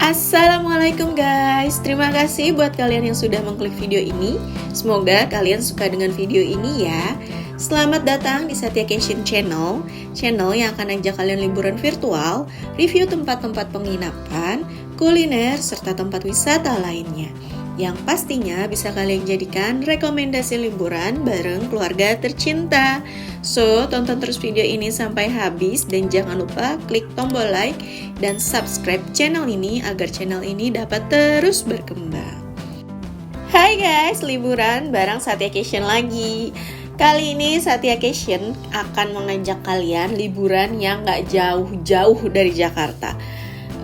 Assalamualaikum guys, terima kasih buat kalian yang sudah mengklik video ini. Semoga kalian suka dengan video ini ya. Selamat datang di Satyakeshin Channel, channel yang akan ajak kalian liburan virtual, review tempat-tempat penginapan, kuliner, serta tempat wisata lainnya, yang pastinya bisa kalian jadikan rekomendasi liburan bareng keluarga tercinta. So, tonton terus video ini sampai habis dan jangan lupa klik tombol like dan subscribe channel ini agar channel ini dapat terus berkembang. Hai guys, liburan bareng Satyakeshin lagi. Kali ini Satyakeshin akan mengajak kalian liburan yang gak jauh-jauh dari Jakarta.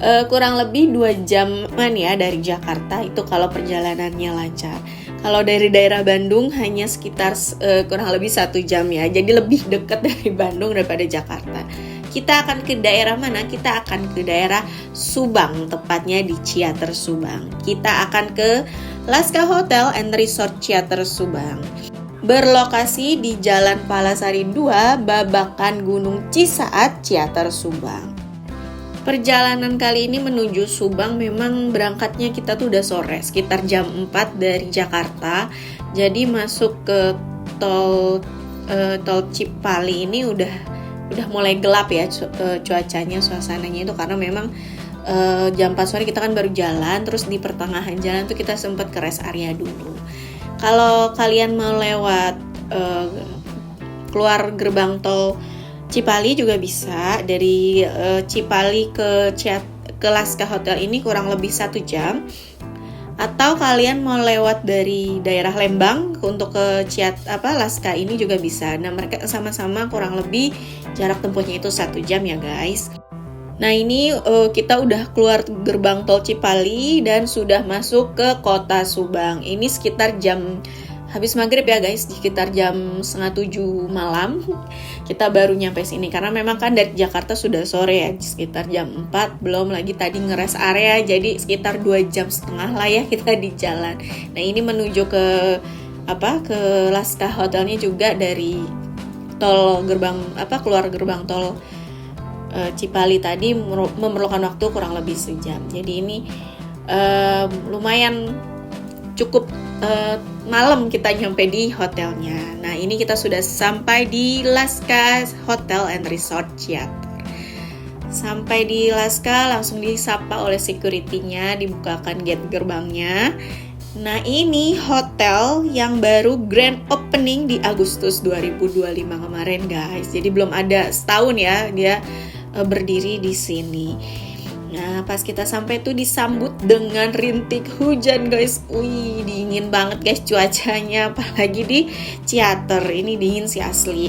Kurang lebih 2 jaman ya dari Jakarta, itu kalau perjalanannya lancar. Kalau dari daerah Bandung hanya sekitar kurang lebih 1 jam ya, jadi lebih dekat dari Bandung daripada Jakarta. Kita akan ke daerah mana? Kita akan ke daerah Subang, tepatnya di Ciater Subang. Kita akan ke Laska Hotel and Resort Ciater Subang. Berlokasi di Jalan Palasari 2, Babakan Gunung Cisaat, Ciater Subang. Perjalanan kali ini menuju Subang memang berangkatnya kita tuh udah sore, sekitar jam 4 dari Jakarta. Jadi masuk ke tol Cipali ini udah mulai gelap ya cuacanya, suasananya itu karena memang jam 4 sore kita kan baru jalan, terus di pertengahan jalan tuh kita sempat ke rest area dulu. Kalau kalian mau lewat keluar gerbang tol Cipali juga bisa, dari Cipali ke Laska Hotel ini kurang lebih 1 jam. Atau kalian mau lewat dari daerah Lembang untuk ke Laska ini juga bisa. Nah, mereka sama-sama kurang lebih jarak tempuhnya itu 1 jam ya guys. Nah, ini kita udah keluar gerbang tol Cipali dan sudah masuk ke kota Subang. Ini sekitar habis maghrib ya guys, sekitar jam 6:30 malam kita baru nyampe sini, karena memang kan dari Jakarta sudah sore ya, sekitar jam 4, belum lagi tadi ngeres area, jadi sekitar 2,5 jam lah ya kita di jalan. Nah, ini menuju ke Laska Hotelnya juga dari tol keluar gerbang tol Cipali tadi memerlukan waktu kurang lebih 1 jam. Jadi ini lumayan cukup malam kita nyampe di hotelnya. Nah, ini kita sudah sampai di Laska Hotel and Resort Ciater. Sampai di Laska langsung disapa oleh security-nya, dibukakan gate gerbangnya. Nah, ini hotel yang baru grand opening di Agustus 2025 kemarin guys. Jadi belum ada setahun ya dia berdiri di sini. Nah, pas kita sampai tuh disambut dengan rintik hujan guys. Wih, dingin banget guys cuacanya, apalagi di Ciater. Ini dingin sih asli.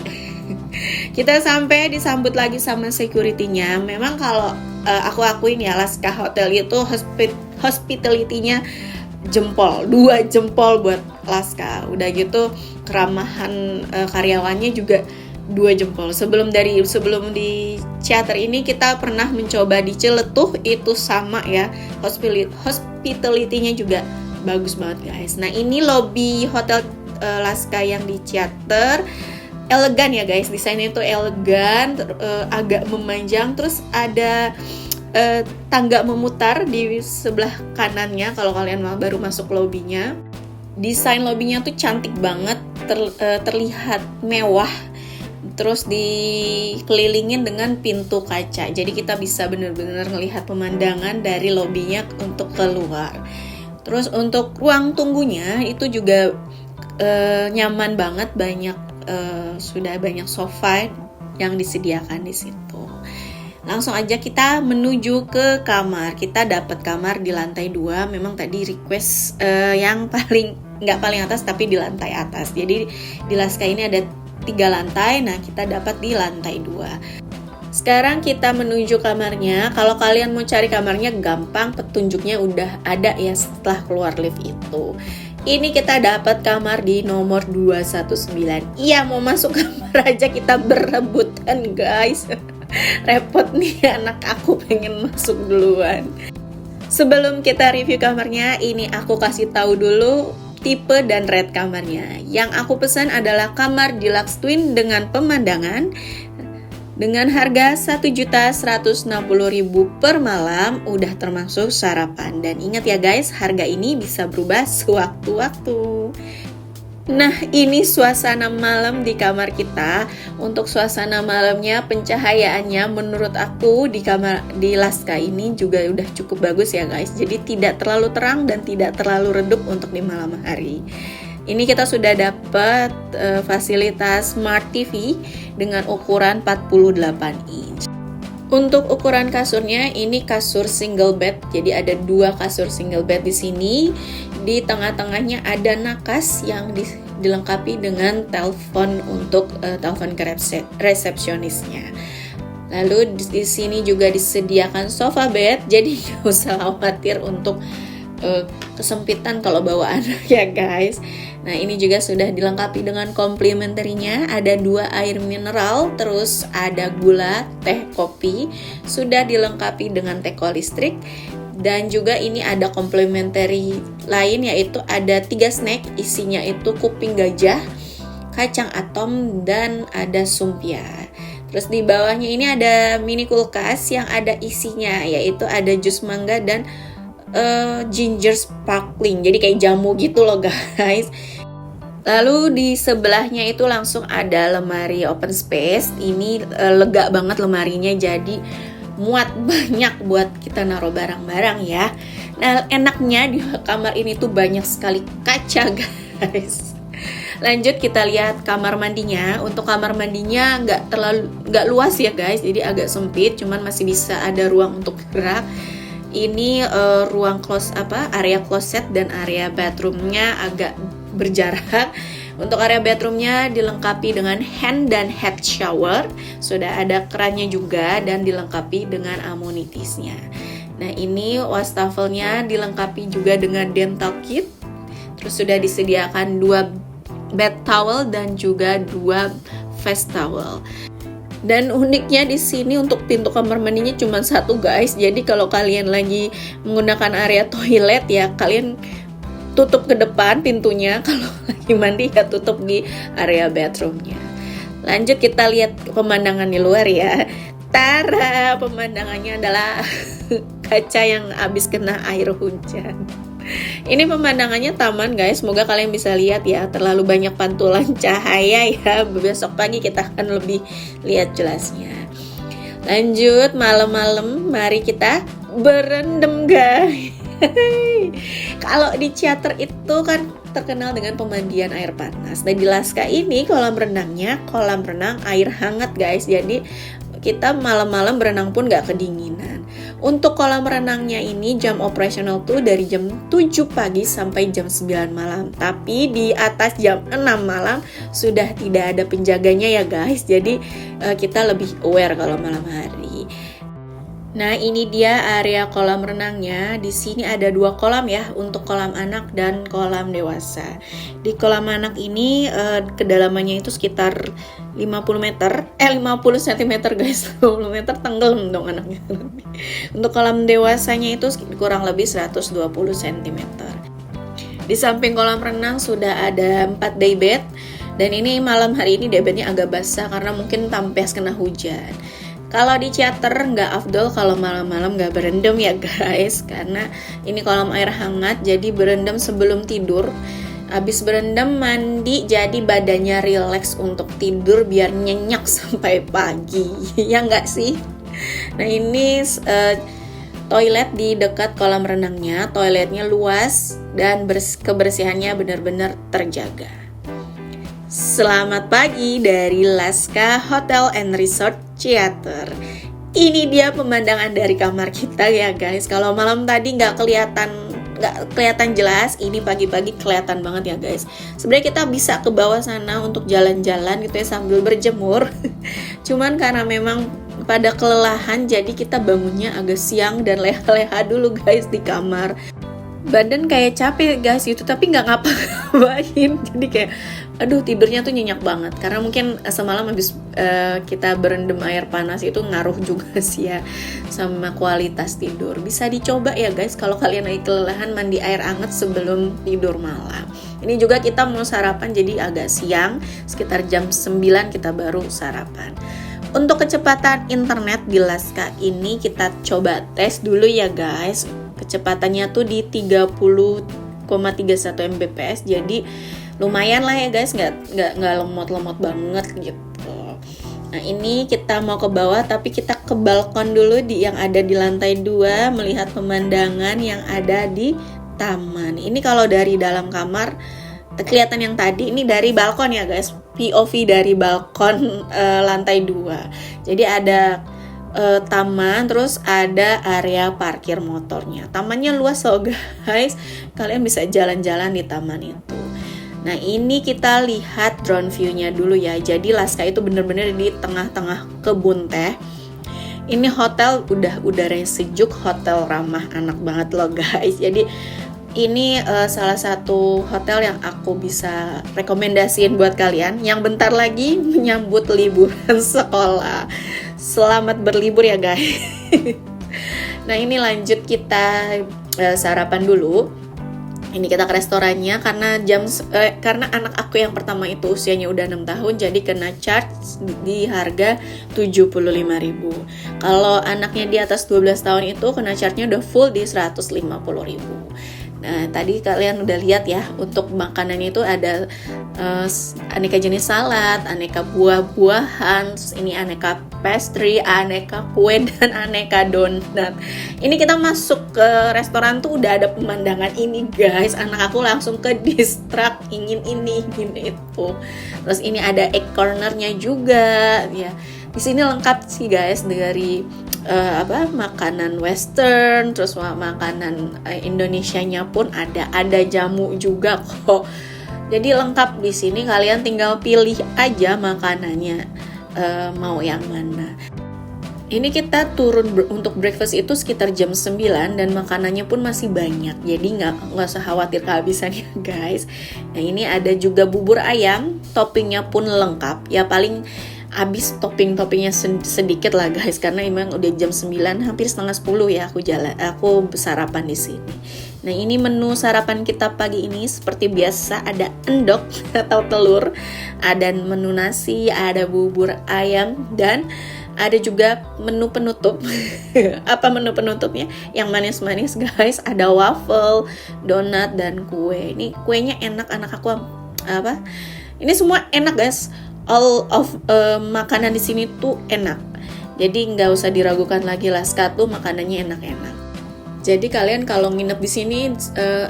Kita sampai disambut lagi sama security-nya. Memang kalau aku akuin ya, Laska Hotel itu hospitality-nya jempol, 2 jempol buat Laska. Udah gitu keramahan karyawannya juga 2 jempol. Sebelum di Ciater ini kita pernah mencoba di Ciletuh, itu sama ya, hospitality-nya juga bagus banget guys. Nah, ini lobby hotel Laska yang di Ciater, elegan ya guys, desainnya itu elegan, agak memanjang, terus ada tangga memutar di sebelah kanannya kalau kalian baru masuk lobbynya. Desain lobbynya tuh cantik banget, terlihat mewah. Terus dikelilingin dengan pintu kaca, jadi kita bisa benar-benar melihat pemandangan dari lobbynya untuk keluar. Terus untuk ruang tunggunya itu juga nyaman banget, sudah banyak sofa yang disediakan di situ. Langsung aja kita menuju ke kamar. Kita dapat kamar di lantai 2. Memang tadi request yang nggak paling atas tapi di lantai atas. Jadi di Laska ini ada 3 lantai, nah kita dapat di lantai 2. Sekarang kita menuju kamarnya. Kalau kalian mau cari kamarnya gampang, petunjuknya udah ada ya setelah keluar lift itu. Ini kita dapat kamar di nomor 219. Iya, mau masuk kamar aja kita berebutan guys. Repot nih anak aku pengen masuk duluan. Sebelum kita review kamarnya, ini aku kasih tahu dulu tipe dan rate kamarnya. Yang aku pesan adalah kamar deluxe twin dengan pemandangan Dengan harga Rp1.160.000 per malam, udah termasuk sarapan. Dan ingat ya guys, harga ini bisa berubah sewaktu-waktu. Nah, ini suasana malam di kamar kita. Untuk suasana malamnya, pencahayaannya menurut aku di Laska ini juga udah cukup bagus ya guys. Jadi tidak terlalu terang dan tidak terlalu redup untuk di malam hari. Ini kita sudah dapat fasilitas Smart TV dengan ukuran 48 inch. Untuk ukuran kasurnya, ini kasur single bed. Jadi ada 2 kasur single bed di sini. Di tengah-tengahnya ada nakas yang dilengkapi dengan telepon untuk telepon ke resepsionisnya. Lalu di sini juga disediakan sofa bed, jadi nggak usah khawatir untuk kesempitan kalau bawa anak ya guys. Nah, ini juga sudah dilengkapi dengan komplementerinya, ada 2 air mineral, terus ada gula, teh, kopi, sudah dilengkapi dengan teko listrik. Dan juga ini ada komplementari lain, yaitu ada 3 snack, isinya itu kuping gajah, kacang atom, dan ada sumpia. Terus di bawahnya ini ada mini kulkas yang ada isinya, yaitu ada jus mangga dan ginger sparkling, jadi kayak jamu gitu loh guys. Lalu di sebelahnya itu langsung ada lemari open space. Ini lega banget lemarinya, jadi muat banyak buat kita naruh barang-barang ya. Nah, enaknya di kamar ini tuh banyak sekali kaca guys. Lanjut kita lihat kamar mandinya. Untuk kamar mandinya nggak luas ya guys, jadi agak sempit, cuman masih bisa ada ruang untuk gerak. Ini ruang area closet dan area bathroomnya agak berjarak. Untuk area bathroomnya dilengkapi dengan hand dan head shower, sudah ada kerannya juga dan dilengkapi dengan amonitiesnya. Nah, ini wastafelnya dilengkapi juga dengan dental kit. Terus sudah disediakan 2 bed towel dan juga 2 face towel. Dan uniknya di sini untuk pintu kamar mandinya cuma 1 guys. Jadi kalau kalian lagi menggunakan area toilet ya, kalian tutup ke depan pintunya. Kalau lagi mandi ya tutup di area bathroomnya. Lanjut kita lihat pemandangan di luar ya. Tara, pemandangannya adalah kaca yang habis kena air hujan. Ini pemandangannya taman guys, semoga kalian bisa lihat ya, terlalu banyak pantulan cahaya ya. Besok pagi kita akan lebih lihat jelasnya. Lanjut malam-malam, mari kita berendam guys. Kalau di Ciater itu kan terkenal dengan pemandian air panas. Dan di Laska ini kolam renangnya kolam renang air hangat guys. Jadi kita malam-malam berenang pun gak kedinginan. Untuk kolam renangnya ini jam operasional tuh dari jam 7 pagi sampai jam 9 malam. Tapi di atas jam 6 malam sudah tidak ada penjaganya ya guys. Jadi kita lebih aware kalau malam hari. Nah, ini dia area kolam renangnya. Di sini ada 2 kolam ya, untuk kolam anak dan kolam dewasa. Di kolam anak ini kedalamannya itu sekitar 50 cm guys. 50 meter tenggelam dong anaknya. Untuk kolam dewasanya itu kurang lebih 120 cm. Di samping kolam renang sudah ada 4 daybed. Dan ini malam hari ini daybednya agak basah karena mungkin tampias kena hujan. Kalau di Ciater nggak afdol kalau malam-malam nggak berendam ya guys, karena ini kolam air hangat, jadi berendam sebelum tidur. Habis berendam mandi, jadi badannya rileks untuk tidur biar nyenyak sampai pagi, ya nggak sih? Nah, ini toilet di dekat kolam renangnya, toiletnya luas dan kebersihannya benar-benar terjaga. Selamat pagi dari Laska Hotel and Resort Ciater. Ini dia pemandangan dari kamar kita ya guys. Kalau malam tadi nggak kelihatan jelas, ini pagi-pagi kelihatan banget ya guys. Sebenarnya kita bisa ke bawah sana untuk jalan-jalan gitu ya sambil berjemur. Cuman karena memang pada kelelahan, jadi kita bangunnya agak siang dan leha-leha dulu guys di kamar. Badan kayak capek guys gitu, tapi nggak ngapa-ngapain. Jadi kayak aduh tidurnya tuh nyenyak banget. Karena mungkin semalam habis kita berendam air panas itu ngaruh juga sih ya sama kualitas tidur. Bisa dicoba ya guys kalau kalian lagi kelelahan mandi air hangat sebelum tidur malam. Ini juga kita mau sarapan jadi agak siang, sekitar jam 9 kita baru sarapan. Untuk kecepatan internet di Laska ini kita coba tes dulu ya guys. Kecepatannya tuh di 30,31 Mbps, jadi lumayan lah ya guys, nggak lemot-lemot banget gitu. Nah ini kita mau ke bawah, tapi kita ke balkon dulu yang ada di lantai 2, melihat pemandangan yang ada di taman. Ini kalau dari dalam kamar kelihatan yang tadi, ini dari balkon ya guys, POV dari balkon lantai 2. Jadi ada taman, terus ada area parkir motornya. Tamannya luas loh guys, kalian bisa jalan-jalan di taman itu. Nah ini kita lihat drone view-nya dulu ya. Jadi Laska itu bener-bener di tengah-tengah kebun teh. Ini hotel udah udaranya sejuk, hotel ramah anak banget loh guys. Jadi ini salah satu hotel yang aku bisa rekomendasiin buat kalian yang bentar lagi menyambut liburan sekolah. Selamat berlibur ya guys. Nah ini lanjut kita sarapan dulu. Ini kita ke restorannya karena anak aku yang pertama itu usianya udah 6 tahun, jadi kena charge di harga 75.000. Kalau anaknya di atas 12 tahun itu kena charge-nya udah full di 150.000. Nah, tadi kalian udah lihat ya, untuk makanannya itu ada aneka jenis salad, aneka buah-buahan, terus ini aneka pastry, aneka kue, dan aneka donat. Ini kita masuk ke restoran tuh udah ada pemandangan ini guys, anak aku langsung ke distract, ingin ini, ingin itu. Terus ini ada egg cornernya juga ya. Di sini lengkap sih guys, dari makanan western, terus makanan Indonesianya pun ada jamu juga kok. Jadi lengkap di sini, kalian tinggal pilih aja makanannya mau yang mana. Ini kita turun untuk breakfast itu sekitar jam 9 dan makanannya pun masih banyak. Jadi nggak usah khawatir kehabisan ya guys. Nah ini ada juga bubur ayam, toppingnya pun lengkap. Ya paling habis toppingnya sedikit lah guys, karena emang udah jam 9, hampir setengah 10 ya aku sarapan di sini. Nah ini menu sarapan kita pagi ini seperti biasa, ada endok atau telur, ada menu nasi, ada bubur ayam, dan ada juga menu penutup. Apa menu penutupnya? Yang manis-manis guys, ada waffle, donat, dan kue. Ini kuenya enak, anak aku ini semua enak guys. All of makanan di sini tuh enak. Jadi nggak usah diragukan lagi, Laska tuh makanannya enak-enak. Jadi kalian kalau nginep di sini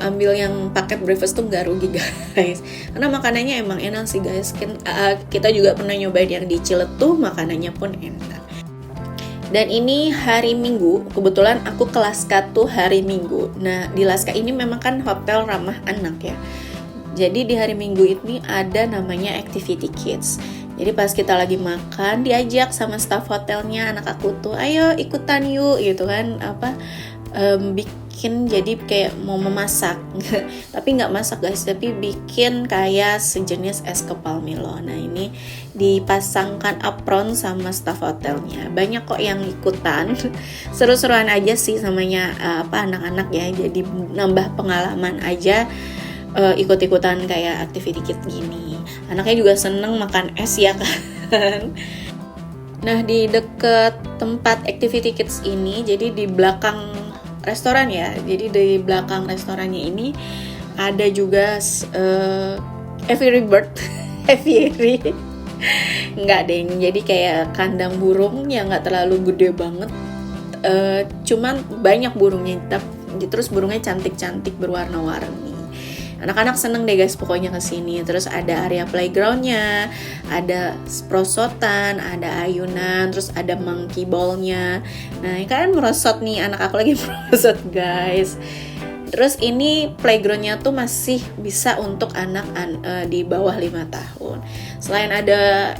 ambil yang paket breakfast tuh nggak rugi guys. Karena makanannya emang enak sih guys. Kita juga pernah nyobain yang di Ciletuh, makanannya pun enak. Dan ini hari Minggu, kebetulan aku ke Laska tuh hari Minggu. Nah di Laska ini memang kan hotel ramah anak ya. Jadi di hari Minggu ini ada namanya Activity Kids. Jadi pas kita lagi makan, diajak sama staff hotelnya anak aku tuh, ayo ikutan yuk gitu kan, bikin jadi kayak mau memasak. Tapi nggak masak guys, tapi bikin kayak sejenis es kepal Milo. Nah ini dipasangkan apron sama staff hotelnya. Banyak kok yang ikutan. Seru-seruan aja sih samanya anak-anak ya. Jadi nambah pengalaman aja. Ikut-ikutan kayak activity kids gini. Anaknya juga seneng makan es ya kan. Nah di deket tempat activity kids ini, jadi di belakang restoran ya, jadi di belakang restorannya ini ada juga aviary bird. Aviary enggak deh, jadi kayak kandang burung yang nggak terlalu gede banget, cuman banyak burungnya, terus burungnya cantik-cantik berwarna-warni. Anak-anak seneng deh guys pokoknya kesini. Terus ada area playgroundnya, ada prosotan, ada ayunan, terus ada monkey ball-nya. Nah kalian merosot nih, anak aku lagi merosot guys. Terus ini playgroundnya tuh masih bisa untuk anak di bawah 5 tahun. Selain ada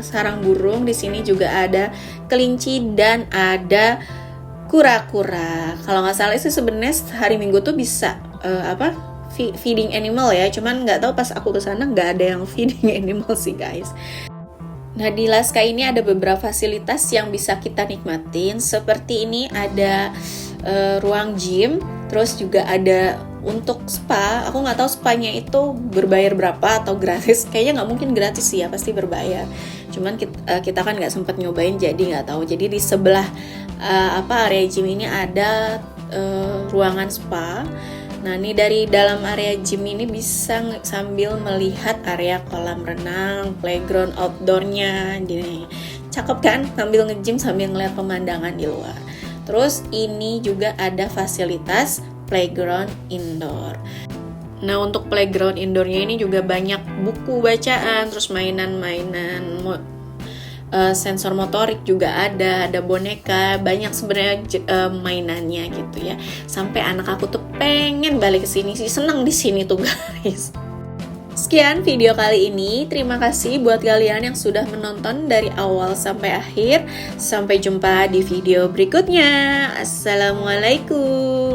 sarang burung, di sini juga ada kelinci dan ada kura-kura. Kalau nggak salah sih sebenarnya hari Minggu tuh bisa feeding animal ya, cuman nggak tahu pas aku kesana nggak ada yang feeding animal sih guys. Nah di Laska ini ada beberapa fasilitas yang bisa kita nikmatin, seperti ini ada ruang gym, terus juga ada untuk spa. Aku nggak tahu spanya itu berbayar berapa atau gratis, kayaknya nggak mungkin gratis sih ya, pasti berbayar. Cuman kita kan nggak sempat nyobain, jadi nggak tahu. Jadi di sebelah area gym ini ada ruangan spa. Nah, ini dari dalam area gym ini bisa sambil melihat area kolam renang, playground outdoornya, gini. Cakep kan? Sambil nge-gym sambil ngeliat pemandangan di luar. Terus ini juga ada fasilitas playground indoor. Nah, untuk playground indoornya ini juga banyak buku bacaan, terus mainan-mainan sensor motorik juga ada boneka, banyak sebenarnya mainannya gitu ya. Sampai anak aku tuh pengen balik ke sini sih, seneng di sini tuh guys. Sekian video kali ini. Terima kasih buat kalian yang sudah menonton dari awal sampai akhir. Sampai jumpa di video berikutnya. Assalamualaikum.